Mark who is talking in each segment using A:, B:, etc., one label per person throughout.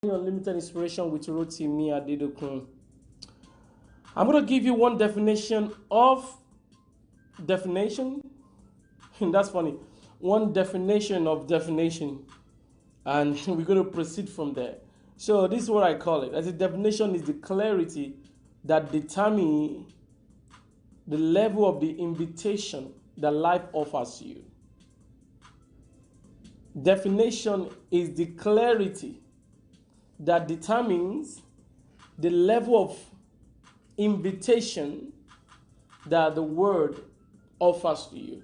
A: Unlimited inspiration with Rotimi Adedokun. I'm going to give you one definition of definition. That's funny. One definition of definition. And we're going to proceed from there. So this is what I call it. As a definition is the clarity that determines the level of the invitation that life offers you. Definition is the clarity that determines the level of invitation that the word offers to you.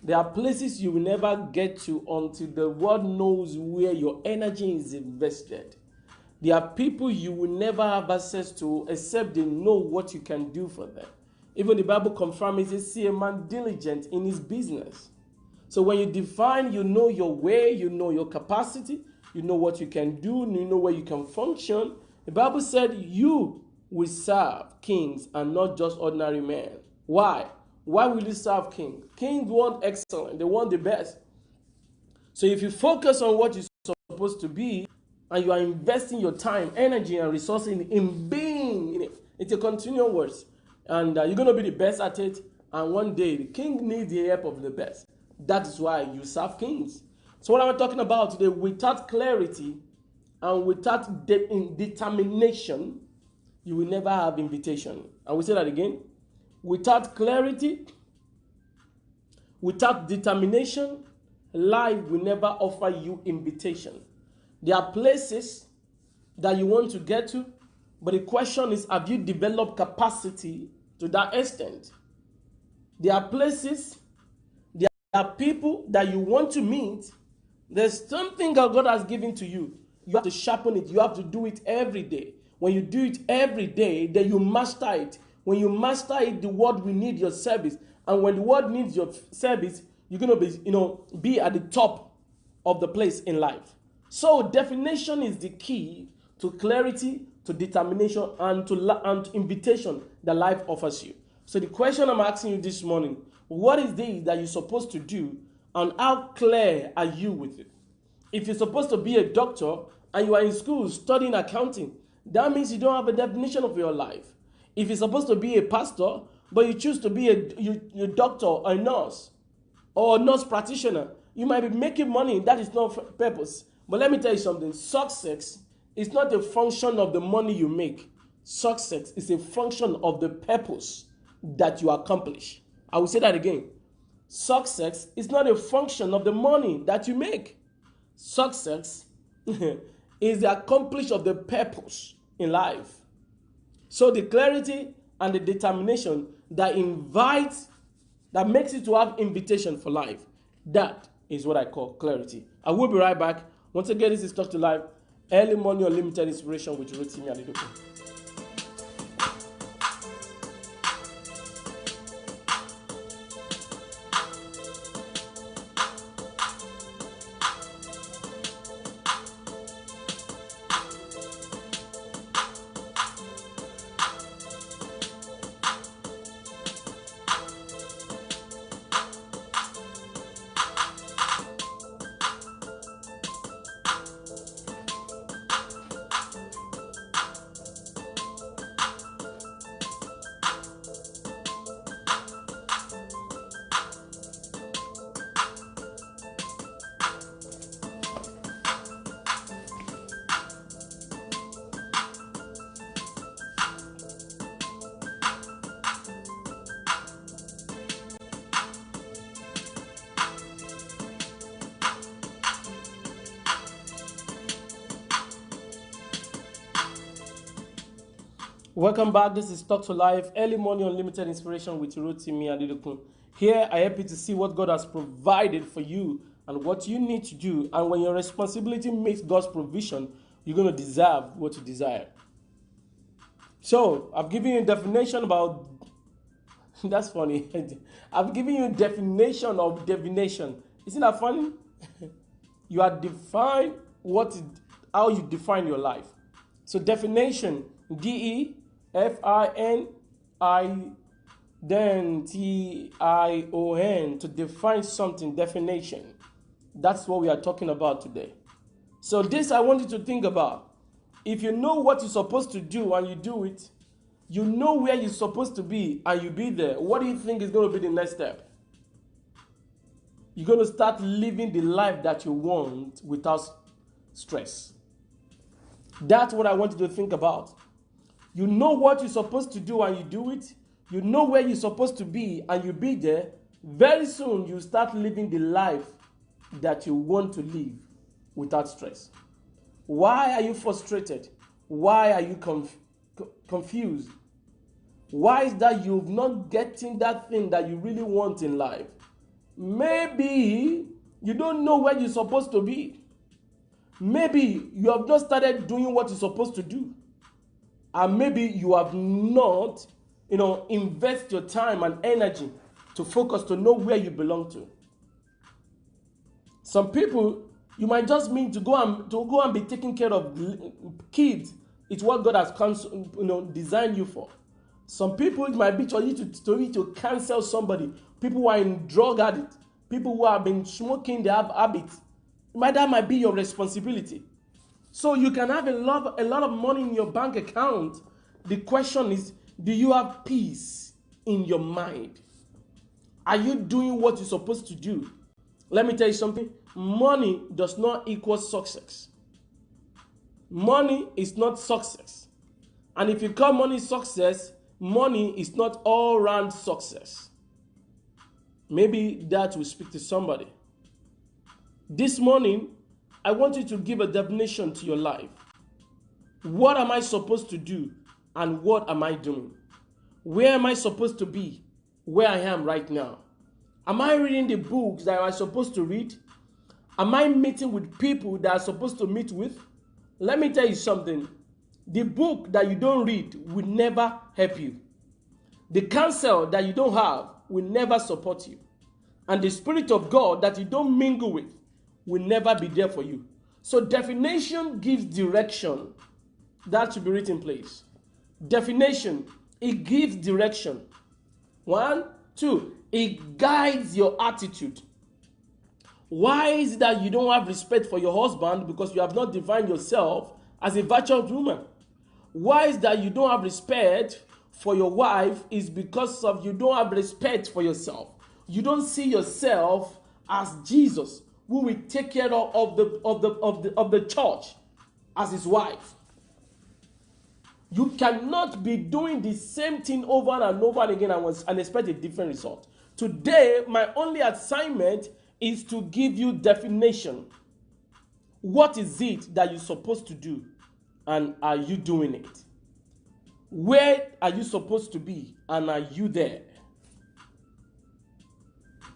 A: There are places you will never get to until the world knows where your energy is invested. There are people you will never have access to except they know what you can do for them. Even the Bible confirms it says, see a man diligent in his business. So when you define, you know your way, you know your capacity, you know what you can do, you know where you can function. The Bible said you will serve kings and not just ordinary men. Why? Why will you serve kings? Kings want excellence. They want the best. So if you focus on what you're supposed to be and you are investing your time, energy, and resources in being in it, it's a continual work. And you're going to be the best at it. And one day, the king needs the help of the best. That is why you serve kings. So what I'm talking about today, without clarity and without determination, you will never have invitation. And we say that again. Without clarity, without determination, life will never offer you invitation. There are places that you want to get to, but the question is, have you developed capacity to that extent? There are places, there are people that you want to meet. There's something that God has given to you. You have to sharpen it. You have to do it every day. When you do it every day, then you master it. When you master it, the world will need your service. And when the world needs your service, you're going to be at the top of the place in life. So definition is the key to clarity, to determination, and to invitation that life offers you. So the question I'm asking you this morning, what is this that you're supposed to do, and how clear are you with it? If you're supposed to be a doctor and you are in school studying accounting, that means you don't have a definition of your life. If you're supposed to be a pastor, but you choose to be a doctor or a nurse or a nurse practitioner, you might be making money. That is not purpose. But let me tell you something. Success is not a function of the money you make. Success is a function of the purpose that you accomplish. I will say that again. Success is not a function of the money that you make. Success is the accomplishment of the purpose in life. So the clarity and the determination that makes it to have invitation for life, that is what I call clarity. I will be right back. Once again, this is Talk to Life, early morning unlimited inspiration with Rotimi Adedokun. Welcome back. This is Talk to Life, early morning unlimited inspiration with Rotimi Adedokun. Here I help you to see what God has provided for you and what you need to do. And when your responsibility meets God's provision, you're going to deserve what you desire. So I've given you a definition about, that's funny. I've given you a definition of divination. Isn't that funny? You are defined how you define your life. So definition, DEFINI, then TION, to define something, definition. That's what we are talking about today. So this I want you to think about. If you know what you're supposed to do and you do it, you know where you're supposed to be and you be there, what do you think is going to be the next step? You're going to start living the life that you want without stress. That's what I want you to think about. You know what you're supposed to do and you do it. You know where you're supposed to be and you be there. Very soon you start living the life that you want to live without stress. Why are you frustrated? Why are you confused? Why is that you're not getting that thing that you really want in life? Maybe you don't know where you're supposed to be. Maybe you have not started doing what you're supposed to do. And maybe you have not, invest your time and energy to focus to know where you belong to. Some people, you might just mean to go and be taking care of kids. It's what God has designed you for. Some people, it might be for you to cancel somebody. People who are in drug addict, people who have been smoking, they have habits. That might be your responsibility. So you can have a lot of money in your bank account. The question is, do you have peace in your mind? Are you doing what you're supposed to do? Let me tell you something. Money does not equal success. Money is not success. And if you call money success, money is not all-round success. Maybe that will speak to somebody. This morning, I want you to give a definition to your life. What am I supposed to do and what am I doing? Where am I supposed to be? Where I am right now. Am I reading the books that I'm supposed to read? Am I meeting with people that I'm supposed to meet with? Let me tell you something. The book that you don't read will never help you. The counsel that you don't have will never support you. And the Spirit of God that you don't mingle with will never be there for you. So definition gives direction. That should be written in place. Definition, it gives direction. 1, 2, it guides your attitude. Why is it that you don't have respect for your husband? Because you have not defined yourself as a virtuous woman. Why is that you don't have respect for your wife? Is because of you don't have respect for yourself. You don't see yourself as Jesus, who will take care of the church as his wife. You cannot be doing the same thing over and over again and expect a different result. Today, my only assignment is to give you definition. What is it that you're supposed to do? And are you doing it? Where are you supposed to be? And are you there?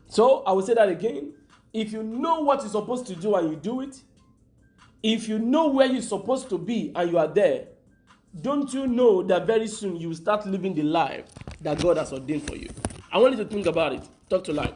A: So, I will say that again. If you know what you're supposed to do and you do it, if you know where you're supposed to be and you are there, don't you know that very soon you will start living the life that God has ordained for you? I want you to think about it. Talk to life.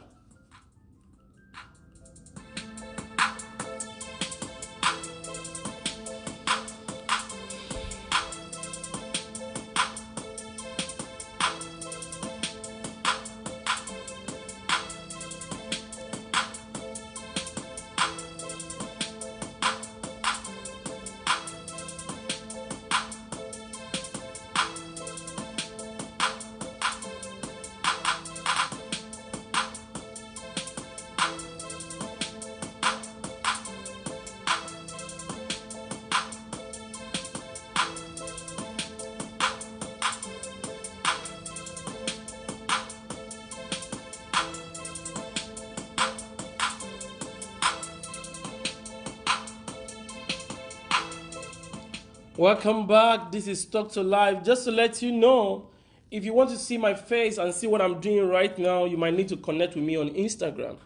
A: Welcome back. This is Talktolife. Just to let you know, if you want to see my face and see what I'm doing right now, you might need to connect with me on Instagram.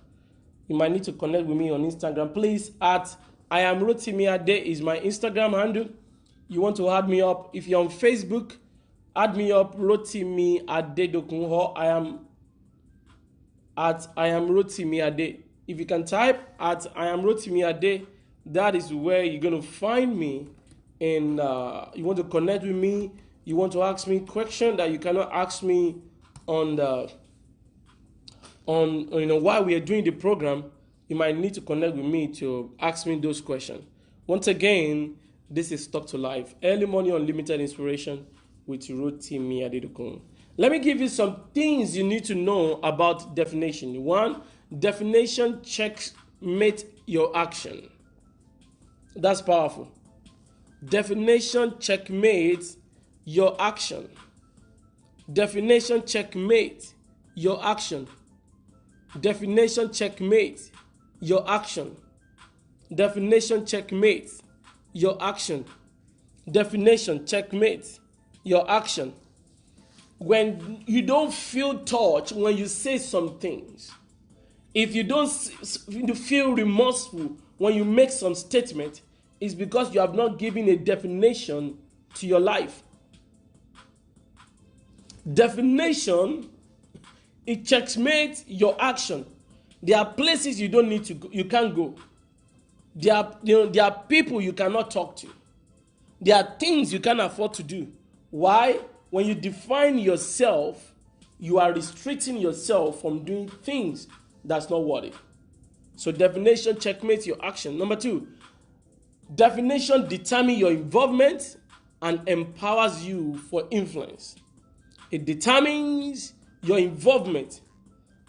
A: Please, at I am Rotimi Adedokun is my Instagram handle. You want to add me up. If you're on Facebook, add me up, Rotimi Adedokun, or I am Rotimi Adedokun. If you can type at I am Rotimi Adedokun, that is where you're going to find me. And you want to connect with me, you want to ask me questions that you cannot ask me while we are doing the program, you might need to connect with me to ask me those questions. Once again, This is Talktolife, early morning unlimited inspiration with Rotimi Adedokun. Let me give you some things you need to know about definition. One, definition checkmate your action. That's powerful. Definition checkmate your action. Definition checkmate your action. Definition checkmate your action. Definition checkmate your action. Definition checkmate your action. When you don't feel touched when you say some things, if you don't feel remorseful when you make some statement, it's because you have not given a definition to your life. Definition, it checkmates your action. There are places you don't need to go, you can't go. There are people you cannot talk to. There are things you can't afford to do. Why? When you define yourself, you are restricting yourself from doing things that's not worthy. So definition checkmates your action. Number two, definition determines your involvement and empowers you for influence. It determines your involvement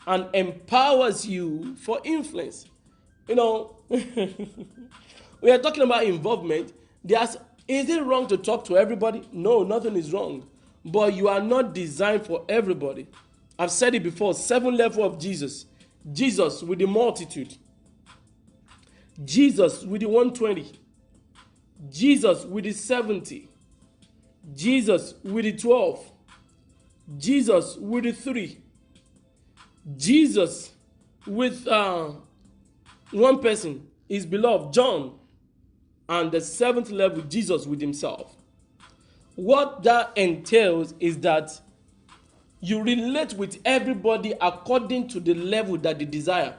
A: and empowers you for influence. You know, we are talking about involvement. Is it wrong to talk to everybody? No, nothing is wrong. But you are not designed for everybody. I've said it before, 7 levels of Jesus. Jesus with the multitude. Jesus with the 120. Jesus with the 70. Jesus with the 12. Jesus with the 3. Jesus with one person, his beloved, John. And the 7th level, Jesus with himself. What that entails is that you relate with everybody according to the level that they desire.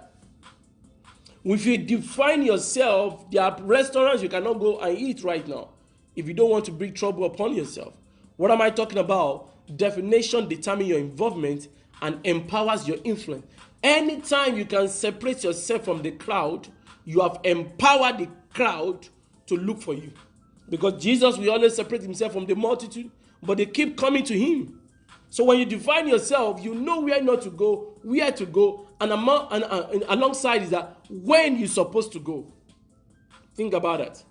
A: If you define yourself, there are restaurants you cannot go and eat right now if you don't want to bring trouble upon yourself. What am I talking about? Definition determines your involvement and empowers your influence. Anytime you can separate yourself from the crowd, you have empowered the crowd to look for you. Because Jesus will always separate himself from the multitude, but they keep coming to him. So when you define yourself, you know where not to go, where to go, and alongside is that when you're supposed to go. Think about that.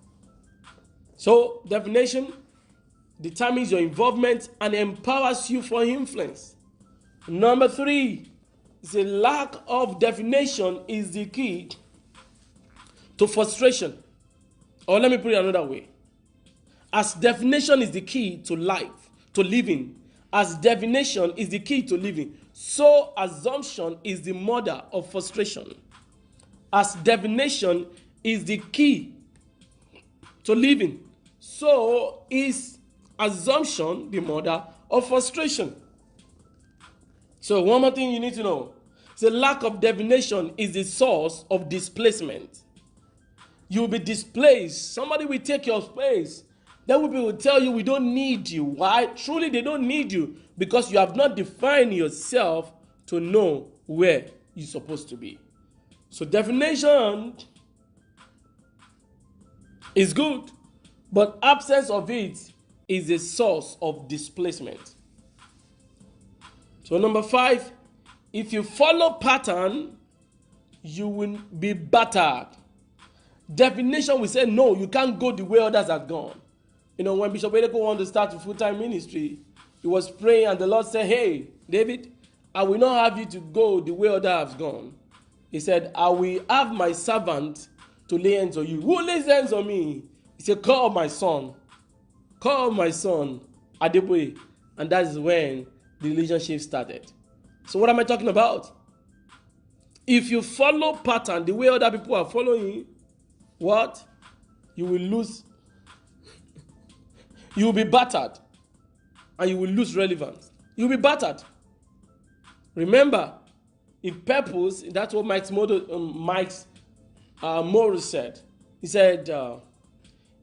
A: So definition determines your involvement and empowers you for influence. Number 3, the lack of definition is the key to frustration. Or let me put it another way. As definition is the key to life, to living, as definition is the key to living, so assumption is the mother of frustration. As definition is the key to living, so is assumption the mother of frustration. So one more thing you need to know. The lack of definition is the source of displacement. You'll be displaced. Somebody will take your space. Then people will tell you we don't need you. Why? Truly they don't need you because you have not defined yourself to know where you're supposed to be. So definition is good, but absence of it is a source of displacement. So number 5, if you follow pattern, you will be battered. Definition will say, no, you can't go the way others have gone. You know, when Bishop Adedokun wanted to start a full-time ministry, he was praying and the Lord said, hey, David, I will not have you to go the way others have gone. He said, I will have my servant to lay hands on you. Who lays hands on me? He said, call my son, Adeboye. And that is when the relationship started. So what am I talking about? If you follow pattern the way other people are following, what? You will lose. You will be battered. And you will lose relevance. You will be battered. Remember, if purpose, that's what Mike's Morris said. He said,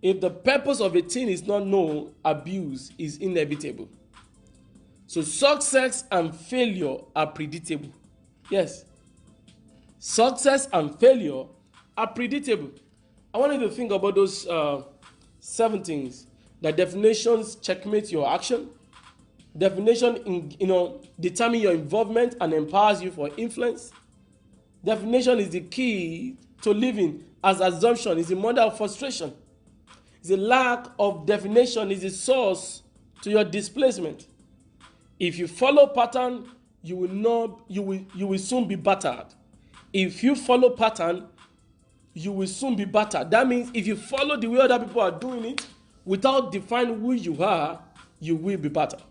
A: if the purpose of a thing is not known, abuse is inevitable. So success and failure are predictable. Yes. Success and failure are predictable. I want you to think about those 7 things. The definitions checkmate your action. Definition determine your involvement and empowers you for influence. Definition is the key to living, as assumption is the mother of frustration. The lack of definition is the source to your displacement. If you follow pattern, you will soon be battered. If you follow pattern, you will soon be battered. That means if you follow the way other people are doing it without defining who you are, you will be battered.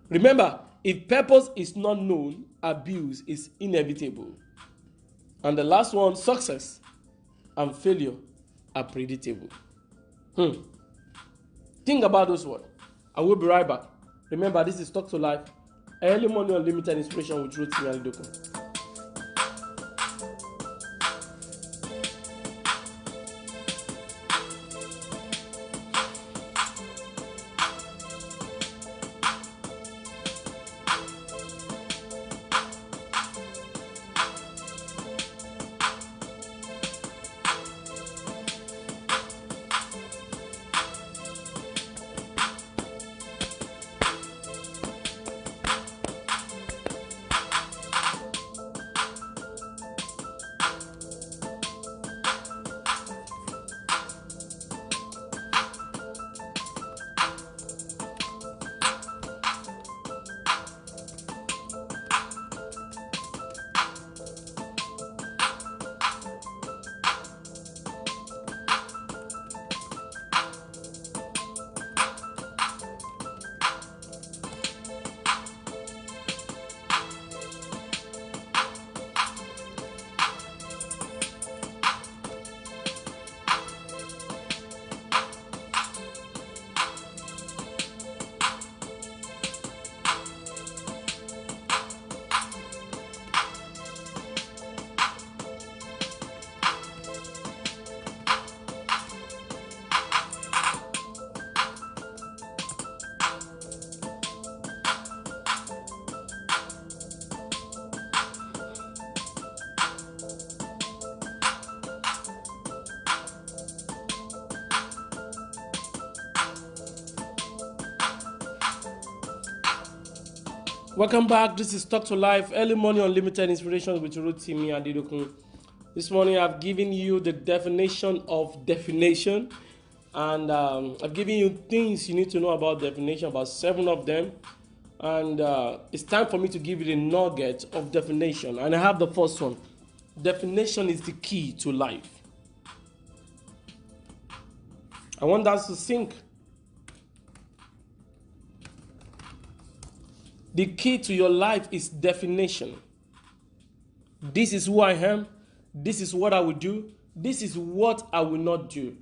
A: Remember, if purpose is not known, abuse is inevitable. And the last one, success and failure are predictable. Think about those words. I will be right back. Remember, this is Talk to Life, early morning unlimited inspiration with Rotimi Adedokun. Welcome back. This is Talk to Life, early morning unlimited inspiration with Rotimi Adedokun. This morning I've given you the definition of definition, and I've given you things you need to know about definition, about 7 of them. And it's time for me to give you the nugget of definition. And I have the first one. Definition is the key to life. I want that to sink. The key to your life is definition. This is who I am. This is what I will do. This is what I will not do.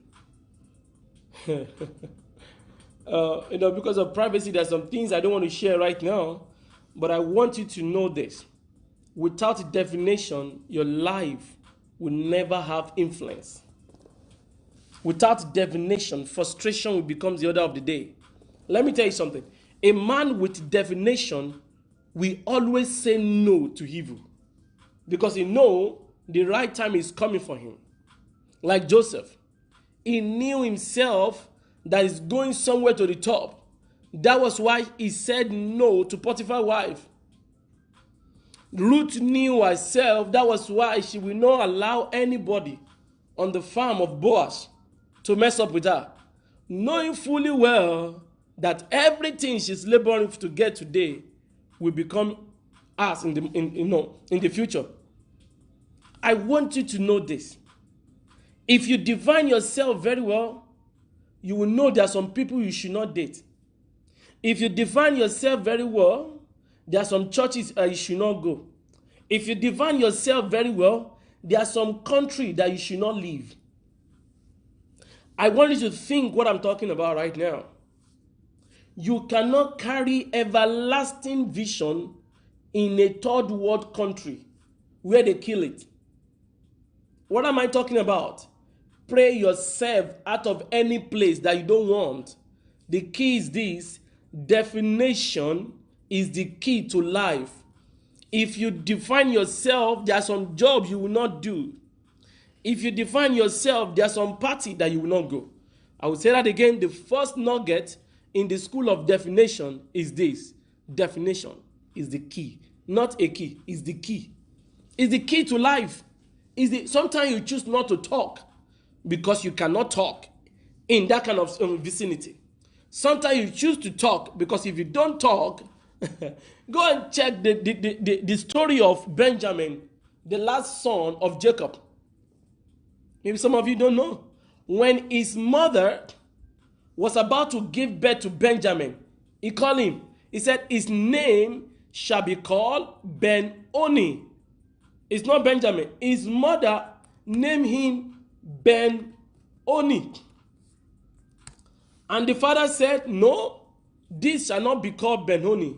A: Because of privacy, there's some things I don't want to share right now, but I want you to know this. Without definition, your life will never have influence. Without definition, frustration will become the order of the day. Let me tell you something. A man with definition will always say no to evil, because he knows the right time is coming for him. Like Joseph, he knew himself that he's going somewhere to the top. That was why he said no to Potiphar's wife. Ruth knew herself. That was why she will not allow anybody on the farm of Boaz to mess up with her, knowing fully well that everything she's laboring to get today will become us in the future. I want you to know this. If you define yourself very well, you will know there are some people you should not date. If you define yourself very well, there are some churches you should not go. If you define yourself very well, there are some country that you should not leave. I want you to think what I'm talking about right now. You cannot carry everlasting vision in a third world country where they kill it. What am I talking about? Pray yourself out of any place that you don't want. The key is this: definition is the key to life. If you define yourself, there are some jobs you will not do. If you define yourself, there are some party that you will not go. I will say that again. The first nugget in the school of definition is this. Definition is the key. Not a key, is the key. It's the key to life. Sometimes you choose not to talk because you cannot talk in that kind of vicinity. Sometimes you choose to talk because if you don't talk, go and check the story of Benjamin, the last son of Jacob. Maybe some of you don't know. When his mother was about to give birth to Benjamin, he called him. He said, his name shall be called Ben-Oni. It's not Benjamin. His mother named him Ben-Oni. And the father said, no, this shall not be called Ben-Oni.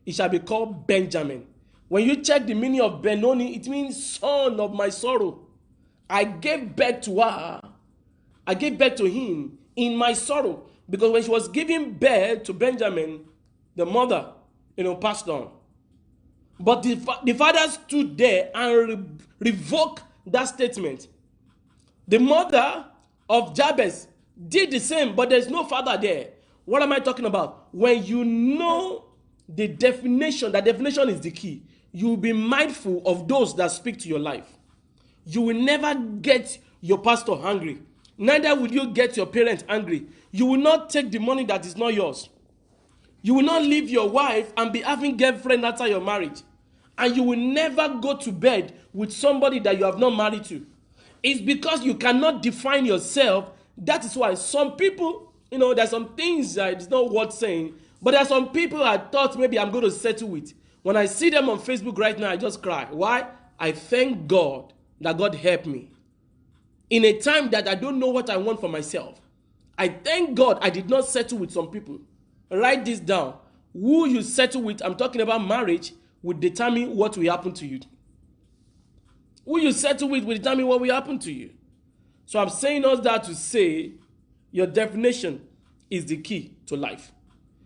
A: It shall be called Benjamin. When you check the meaning of Ben-Oni, it means son of my sorrow. I gave birth to her. I gave birth to him in my sorrow. Because when she was giving birth to Benjamin, the mother, passed on. But the father stood there and revoked that statement. The mother of Jabez did the same, but there's no father there. What am I talking about? When you know the definition, that definition is the key. You will be mindful of those that speak to your life. You will never get your pastor angry. Neither will you get your parents angry. You will not take the money that is not yours. You will not leave your wife and be having girlfriend after your marriage. And you will never go to bed with somebody that you have not married to. It's because you cannot define yourself. That is why some people, there's some things that it's not worth saying, but there are some people I thought maybe I'm going to settle with. When I see them on Facebook right now, I just cry. Why? I thank God that God helped me. In a time that I don't know what I want for myself, I thank God I did not settle with some people. Write this down. Who you settle with, I'm talking about marriage, will determine what will happen to you. Who you settle with will determine what will happen to you. So I'm saying all that to say your definition is the key to life.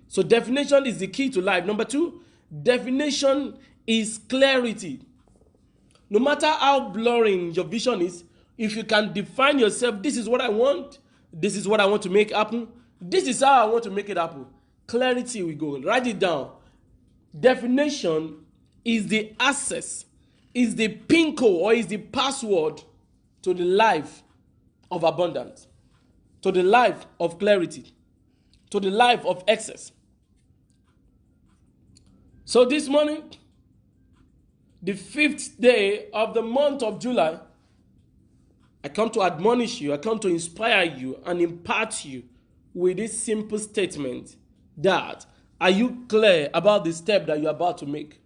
A: So definition is the key to life. Number two, definition is clarity. No matter how blurring your vision is, if you can define yourself, this is what I want, this is what I want to make happen, this is how I want to make it happen. Clarity we go. Write it down. Definition is the access, is the pin code, or is the password to the life of abundance, to the life of clarity, to the life of excess. So this morning, the 5th day of the month of July, I come to admonish you, I come to inspire you and impart you with this simple statement that, are you clear about the step that you're about to make?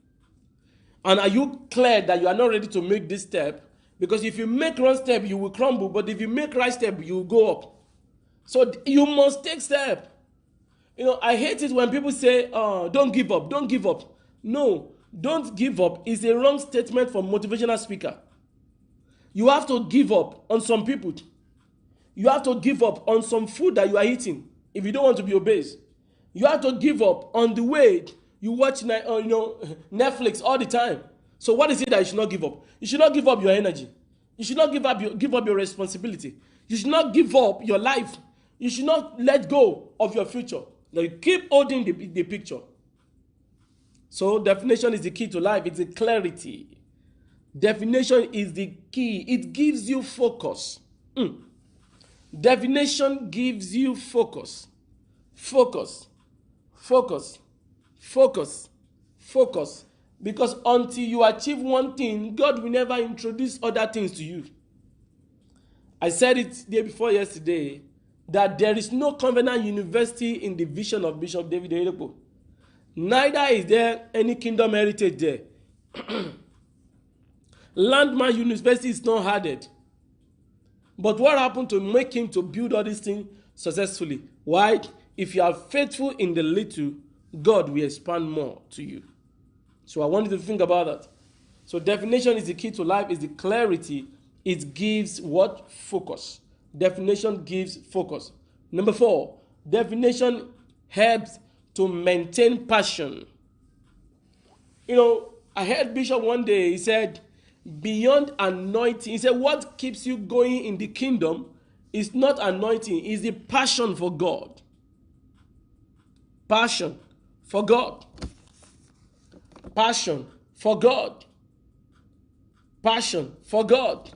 A: And are you clear that you are not ready to make this step? Because if you make wrong step, you will crumble. But if you make right step, you will go up. So you must take step. I hate it when people say, don't give up, don't give up. No, don't give up is a wrong statement from motivational speaker. You have to give up on some people. You have to give up on some food that you are eating if you don't want to be obese. You have to give up on the way you watch Netflix all the time. So what is it that you should not give up? You should not give up your energy. You should not give up your responsibility. You should not give up your life. You should not let go of your future. Now you keep holding the picture. So definition is the key to life. It's the clarity. Definition is the key. It gives you focus. Definition gives you focus. Focus. Focus. Focus. Focus. Because until you achieve one thing, God will never introduce other things to you. I said it day before yesterday that there is no Covenant University in the vision of Bishop David Adedokun. Neither is there any kingdom heritage there. Landmark University is not added. But what happened to make him to build all these things successfully? Why? If you are faithful in the little, God will expand more to you. So I want you to think about that. So definition is the key to life, is the clarity. It gives what? Focus. Definition gives focus. Number 4, definition helps to maintain passion. I heard Bishop one day, he said, beyond anointing, he said, what keeps you going in the kingdom It's not anointing, it's the passion for God. Passion for God. Passion for God. Passion for God.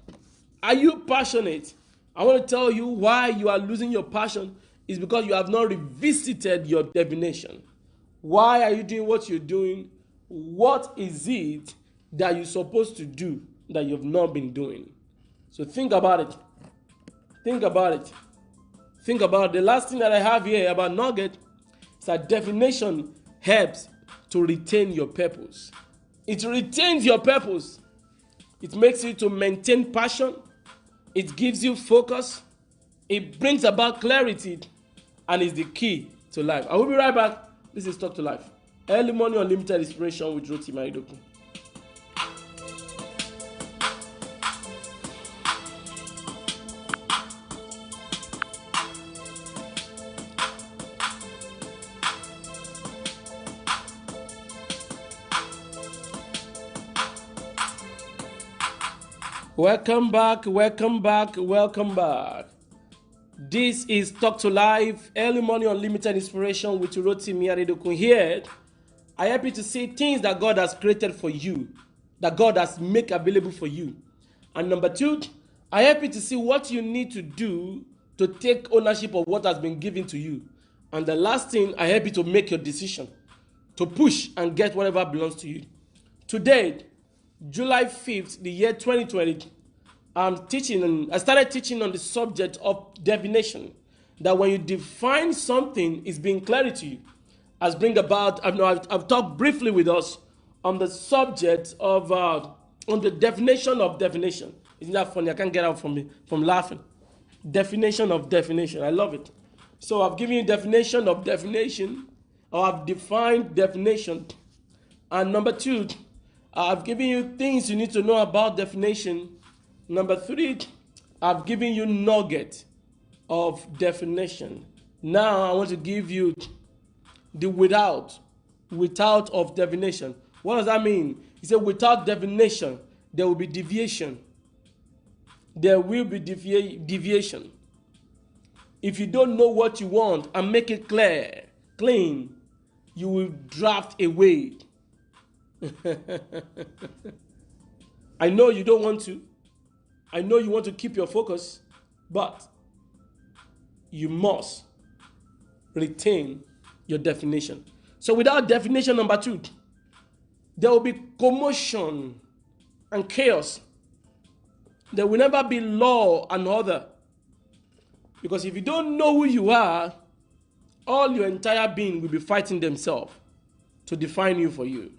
A: Are you passionate? I want to tell you why you are losing your passion is because you have not revisited your divination. Why are you doing what you're doing? What is it that you're supposed to do that you've not been doing? So think about it. Think about it. Think about it. The last thing that I have here about nugget is that divination helps to retain your purpose. It retains your purpose. It makes you to maintain passion. It gives you focus. It brings about clarity and is the key to life. I will be right back. This is Talk to Life. Early morning unlimited inspiration with Rotimi Adedokun. Welcome back, welcome back, welcome back. This is Talk to Life, early morning unlimited inspiration with Rotimi Adedokun here. I help you to see things that God has created for you, that God has made available for you. And number two, I help you to see what you need to do to take ownership of what has been given to you. And the last thing, I help you to make your decision, to push and get whatever belongs to you. Today, July 5th, the year 2020, I started teaching on the subject of divination. That when you define something, it's being clear to you. I've talked briefly with us on the subject of on the definition of definition. Isn't that funny? I can't get out from laughing. Definition of definition. I love it. So I've given you definition of definition, or I've defined definition. And number two, I've given you things you need to know about definition. Number three, I've given you nugget of definition. Now I want to give you the without of definition. What does that mean? He said without definition, there will be deviation. There will be deviation. If you don't know what you want and make it clean, you will draft away. I know you don't want to. I know you want to keep your focus, but you must retain your definition. So without definition number two, there will be commotion and chaos. There will never be law and order. Because if you don't know who you are, all your entire being will be fighting themselves to define you for you.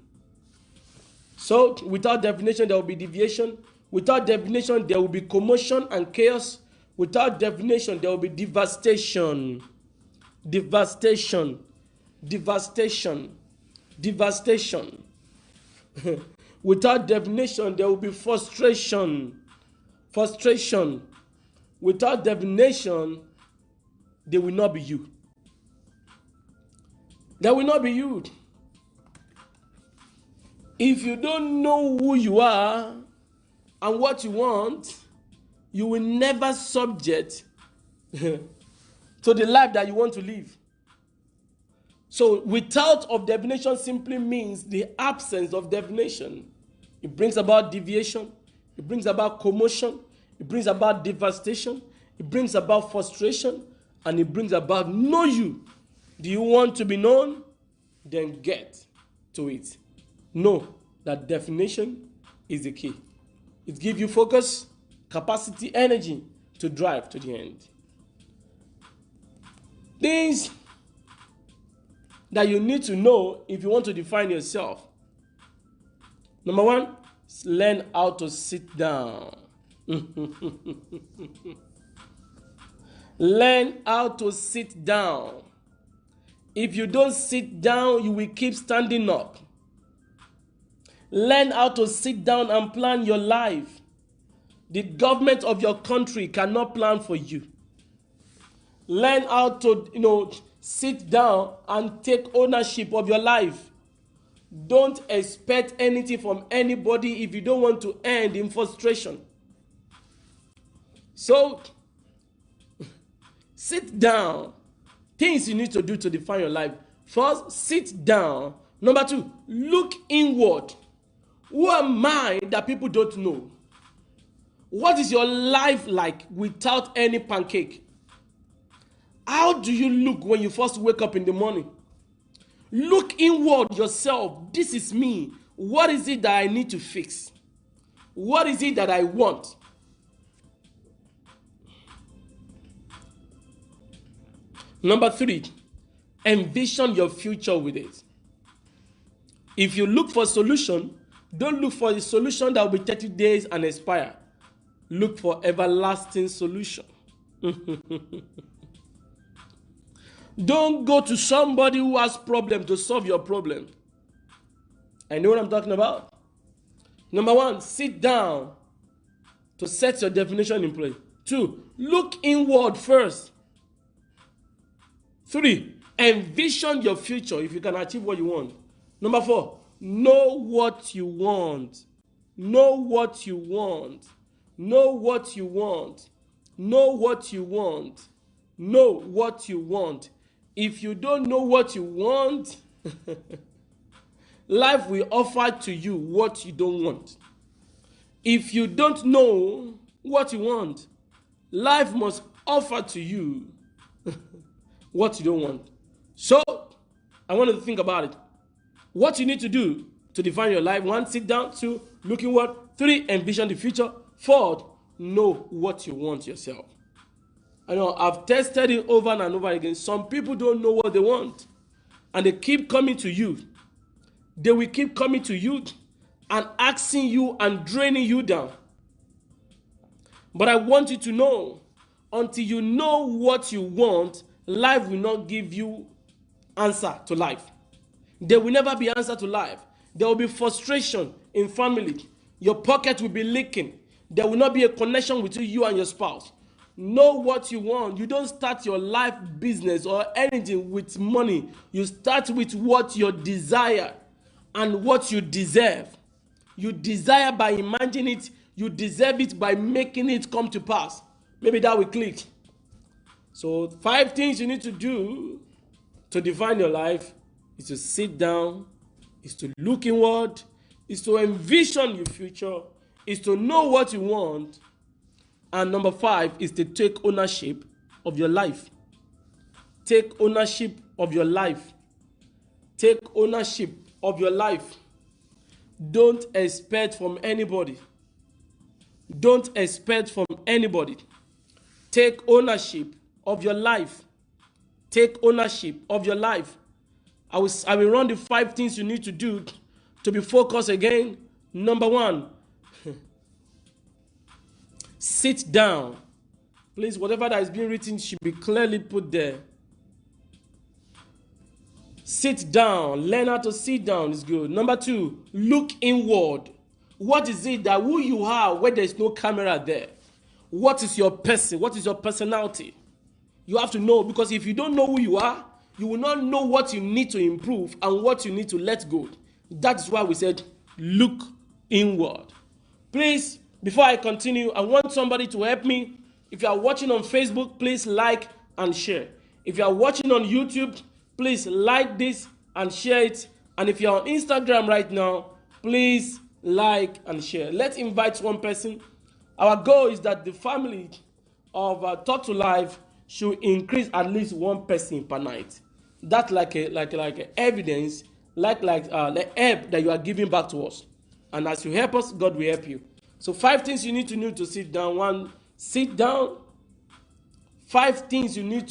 A: So without definition, there will be deviation. Without definition, there will be commotion and chaos. Without definition, there will be devastation. Devastation. Devastation. Devastation. Without definition, there will be frustration. Frustration. Without definition, they will not be you. There will not be you. If you don't know who you are and what you want, you will never subject to the life that you want to live. So without of definition simply means the absence of definition. It brings about deviation. It brings about commotion. It brings about devastation. It brings about frustration. And it brings about know you. Do you want to be known? Then get to it. Know that definition is the key. It gives you focus, capacity, energy to drive to the end. Things that you need to know if you want to define yourself. Number one, learn how to sit down. Learn how to sit down. If you don't sit down, you will keep standing up. Learn how to sit down and plan your life. The government of your country cannot plan for you. Learn how to, sit down and take ownership of your life. Don't expect anything from anybody if you don't want to end in frustration. So, Sit down. Things you need to do to define your life. First, sit down. Number 2, look inward. Who am I that people don't know? What is your life like without any pancake? How do you look when you first wake up in the morning? Look inward yourself. This is me. What is it that I need to fix? What is it that I want? Number 3, envision your future with it. If you look for a solution, don't look for a solution that will be 30 days and expire. Look for everlasting solution. Don't go to somebody who has problem to solve your problem. I know what I'm talking about. Number 1, sit down to set your definition in place. 2, look inward first. 3, envision your future if you can achieve what you want. Number 4, know what you want. Know what you want. Know what you want. Know what you want. Know what you want. If you don't know what you want, life will offer to you what you don't want. If you don't know what you want, life must offer to you what you don't want. So, I want you to think about it. What you need to do to define your life. 1, sit down. 2, look inward. 3, envision the future. 4, know what you want yourself. I know I've tested it over and over again. Some people don't know what they want, and they keep coming to you. They will keep coming to you and asking you and draining you down. But I want you to know, until you know what you want, life will not give you answer to life. There will never be answer to life. There will be frustration in family. Your pocket will be leaking. There will not be a connection between you and your spouse. Know what you want. You don't start your life business or anything with money. You start with what you desire and what you deserve. You desire by imagining it. You deserve it by making it come to pass. Maybe that will click. So 5 things you need to do to define your life is to sit down, is to look inward, is to envision your future, is to know what you want, and number 5 is to take ownership of your life. Take ownership of your life. Take ownership of your life. Don't expect from anybody. Don't expect from anybody. Take ownership of your life. Take ownership of your life. I will run the 5 things you need to do to be focused again. Number 1, sit down. Please, whatever that is being written should be clearly put there. Sit down. Learn how to sit down is good. Number 2, look inward. What is it that who you are where there is no camera there? What is your person? What is your personality? You have to know, because if you don't know who you are, you will not know what you need to improve and what you need to let go. That's why we said look inward. Please, before I continue, I want somebody to help me. If you are watching on Facebook, please like and share. If you are watching on YouTube, please like this and share it. And if you're on Instagram right now, please like and share. Let's invite one person. Our goal is that the family of Talktolife should increase at least one person per night. That's like a evidence, like the help that you are giving back to us. And as you help us, God will help you. So 5 things you need to know to sit down. 1, sit down. 5 things you need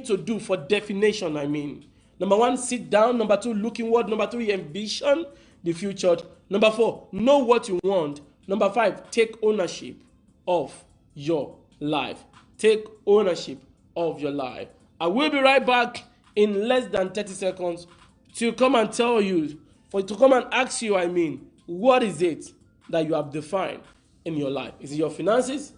A: to do for definition. I mean, number 1, sit down. Number 2, look inward. Number 3, envision the future. Number 4, know what you want. Number 5, take ownership of your life. Take ownership of your life. I will be right back in less than 30 seconds to come and tell you, to come and ask you, I mean, what is it that you have defined in your life? Is it your finances?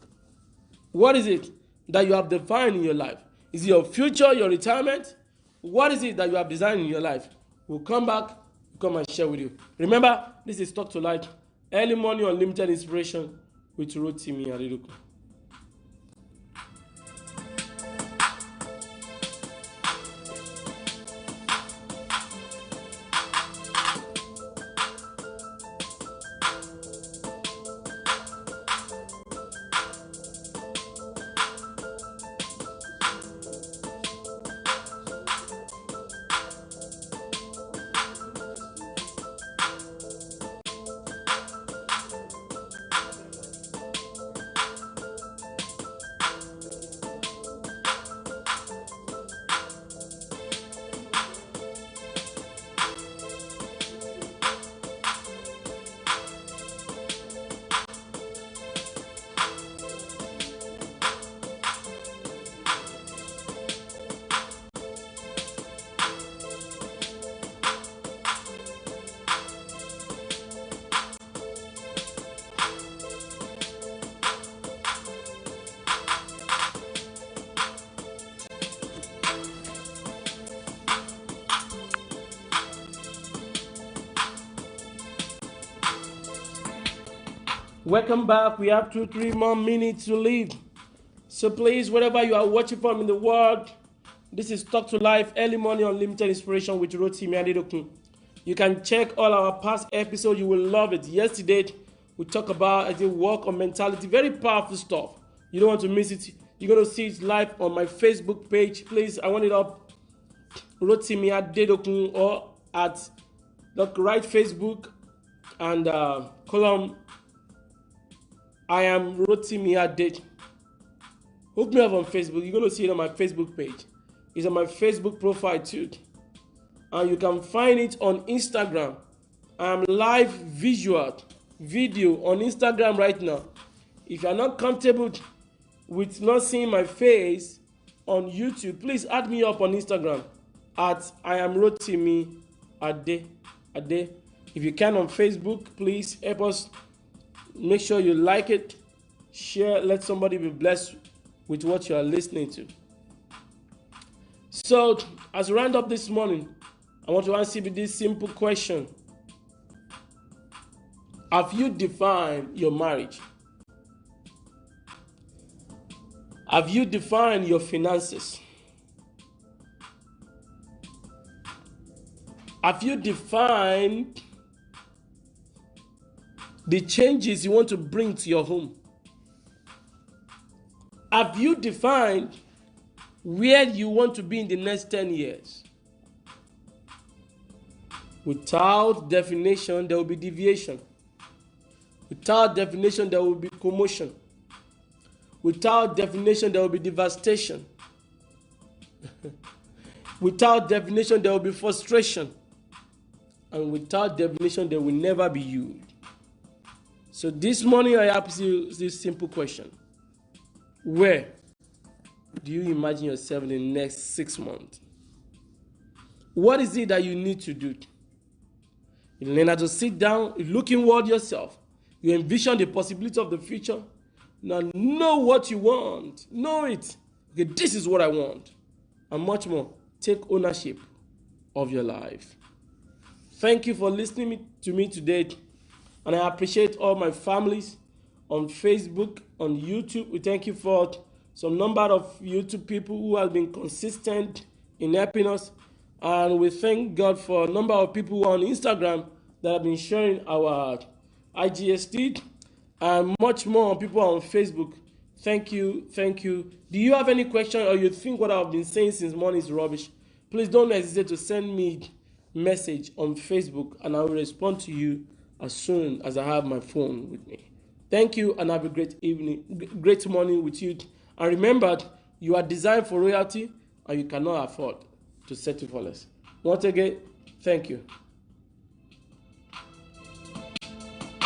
A: What is it that you have defined in your life? Is it your future, your retirement? What is it that you have designed in your life? We'll come back, come and share with you. Remember, this is Talktolife, early morning unlimited inspiration with Rotimi Adedokun. Welcome back. We have 2-3 more minutes to live. So please, wherever you are watching from in the world, this is Talk to Life, early morning unlimited inspiration with Rotimi Adedokun. You can check all our past episodes. You will love it. Yesterday, we talked about work on mentality. Very powerful stuff. You don't want to miss it. You're going to see it live on my Facebook page. Please, I want it up. Rotimi Adedokun, or at the right Facebook and column I am Rotimi Adedokun. Hook me up on Facebook. You're going to see it on my Facebook page. It's on my Facebook profile too. And you can find it on Instagram. I'm live video on Instagram right now. If you're not comfortable with not seeing my face on YouTube, please add me up on Instagram at I am Rotimi Ade. If you can on Facebook, please help us. Make sure you like it, share, let somebody be blessed with what you are listening to. So, as we round up this morning, I want to answer you this simple question. Have you defined your marriage? Have you defined your finances? Have you defined the changes you want to bring to your home? Have you defined where you want to be in the next 10 years? Without definition, there will be deviation. Without definition, there will be commotion. Without definition, there will be devastation. Without definition, there will be frustration. And without definition, there will never be you. So this morning, I ask you this simple question. Where do you imagine yourself in the next 6 months? What is it that you need to do? You learn how to sit down, you look inward yourself. You envision the possibility of the future. Now know what you want. Know it. Okay, this is what I want. And much more. Take ownership of your life. Thank you for listening to me today. And I appreciate all my families on Facebook, on YouTube. We thank you for some number of YouTube people who have been consistent in helping us. And we thank God for a number of people who are on Instagram that have been sharing our IGST and much more people on Facebook. Thank you. Thank you. Do you have any question or you think what I've been saying since morning is rubbish? Please don't hesitate to send me a message on Facebook and I will respond to you as soon as I have my phone with me. Thank you and have a great evening, great morning with you. And remember, you are designed for royalty and you cannot afford to settle for less. Once again, thank you.